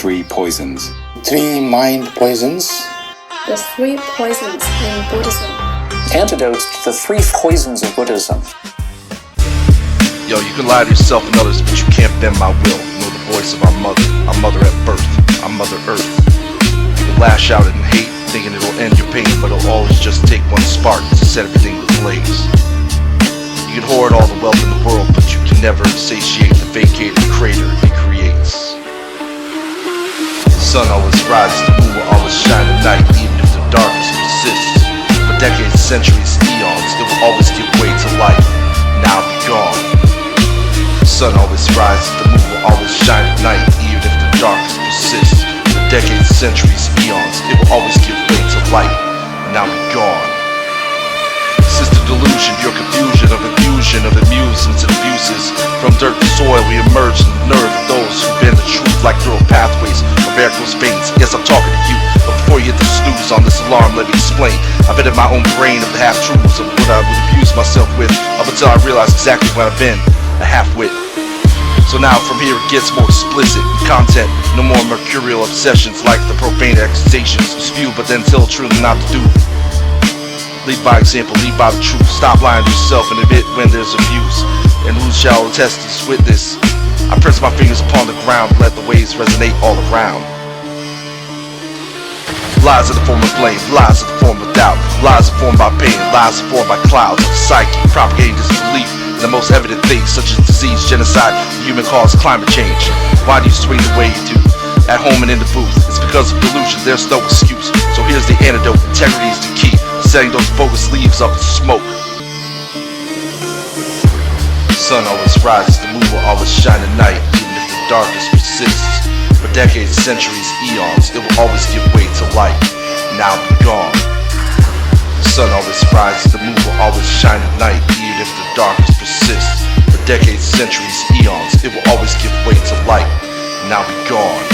three poisons. Three mind poisons. The three poisons in Buddhism. Antidote to the three poisons of Buddhism. Yo, you can lie to yourself and others, but you can't bend my will. Know the voice of our mother at birth, our Mother Earth. You can lash out in hate, thinking it'll end your pain, but it'll always just take one spark to set everything ablaze. You can hoard all the wealth in the world, but you can never satiate the vacated crater it creates. The sun always rises, the moon will always shine at night, even if the darkness persists. For decades, centuries, eons, it will always give way to light. Now be gone. The sun always rises, the moon will always shine at night, even if the darkness persists. For decades, centuries, eons, it will always give way to light. Now be gone. This is the delusion, your confusion of infusion of amusements and abuses. From dirt to soil, we emerge in the nerve of those who bend the truth like neural pathways or varicose veins. Yes, I'm talking to you, but before you hit the snooze on this alarm, let me explain. I've been in my own brain of the half-truths of what I would abuse myself with, up until I realized exactly what I've been, a half-wit. So now from here it gets more explicit in content, no more mercurial obsessions like the profane accusations you spew but then tell truly not to do. Lead by example, lead by the truth. Stop lying to yourself and admit when there's abuse. And who shall attest this witness? I press my fingers upon the ground, let the waves resonate all around. Lies in the form of blame, lies in the form of doubt, lies informed by pain, lies informed by clouds of the psyche, propagating disbelief in the most evident things such as disease, genocide, human-caused climate change. Why do you swing the way you do? At home and in the booth, it's because of delusion, there's no excuse. So here's the antidote, integrity is the key, setting those bogus leaves up in smoke. The sun always rises, the moon will always shine at night, even if the darkness persists. For decades, centuries, eons, it will always give way to light. Now be gone. The sun always rises, the moon will always shine at night, even if the darkness persists. For decades, centuries, eons, it will always give way to light. Now be gone.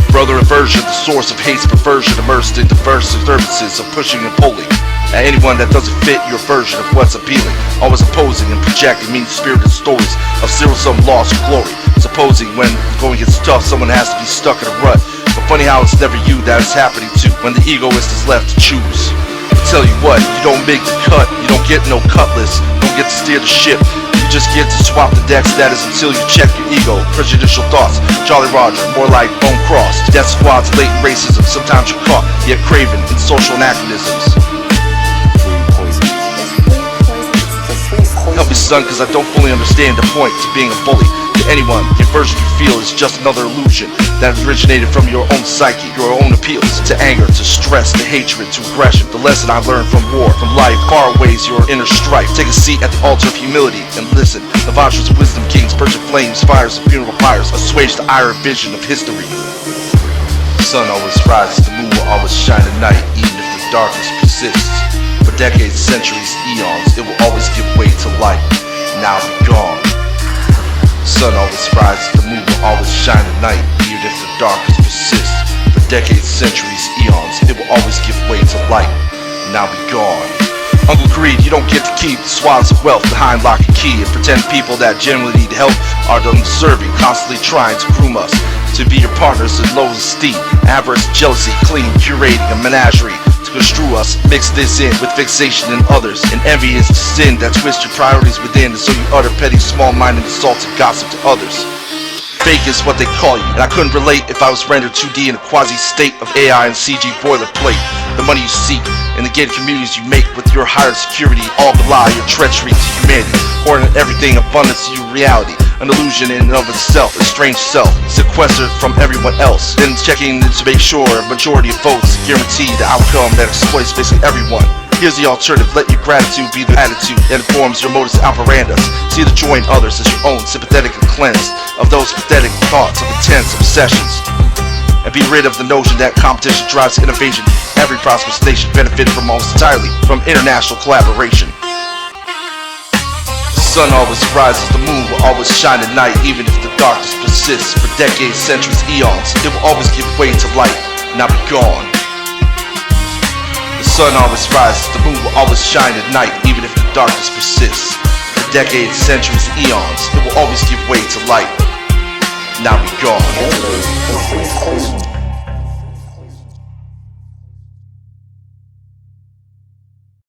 Brother aversion, the source of hate's perversion, immersed in diverse disturbances of pushing and pulling at anyone that doesn't fit your version of what's appealing. Always opposing and projecting mean-spirited stories of zero-sum loss or glory. Supposing when going gets tough, someone has to be stuck in a rut. But funny how it's never you that it's happening to, when the egoist is left to choose. I tell you what, you don't make the cut, you don't get no cutlass, don't get to steer the ship. You just get to swap the deck status until you check your ego. Prejudicial thoughts, Jolly Roger, more like Bone Cross. Death squads, latent racism, sometimes you're caught, yet craven in social anachronisms. Help me son, cause I don't fully understand the point to being a bully. To anyone, the aversion you feel is just another illusion that originated from your own psyche, your own appeals to anger, to stress, to hatred, to aggression. The lesson I learned from war, from life, far outweighs your inner strife. Take a seat at the altar of humility and listen. The vouchers of wisdom kings, burning flames, fires of funeral pyres, assuage the ire vision of history. The sun always rises, the moon will always shine at night, even if the darkness persists. For decades, centuries, eons, it will always give way to light. Now be gone. The sun always rises, the moon will always shine at night, even if the darkness persists. For decades, centuries, eons, it will always give way to light. Now be gone. Uncle Greed, you don't get to keep the swaths of wealth behind lock and key, and pretend people that genuinely need help are undeserving, constantly trying to groom us to be your partners in low esteem, avarice, jealousy, clean, curating a menagerie to construe us, mix this in with fixation in others, and envy is the sin that twists your priorities within, and so you utter petty, small-minded insults and gossip to others. Fake is what they call you, and I couldn't relate if I was rendered 2D in a quasi-state of AI and CG boilerplate. The money you seek and the gated communities you make with your higher security all belie your treachery to humanity, hoarding everything abundance to your reality. An illusion in and of itself, a strange self, sequestered from everyone else. Then checking to make sure a majority of votes guarantee the outcome that exploits basically everyone. Here's the alternative, let your gratitude be the attitude that informs your modus operandus. See the joy in others as your own, sympathetic and cleansed of those pathetic thoughts of intense obsessions. And be rid of the notion that competition drives innovation. Every prosperous nation benefits from almost entirely from international collaboration. The sun always rises, the moon will always shine at night, even if the darkness persists. For decades, centuries, eons, it will always give way to light. Now be gone. The sun always rises, the moon will always shine at night, even if the darkness persists. For decades, centuries, eons, it will always give way to light. Now be gone.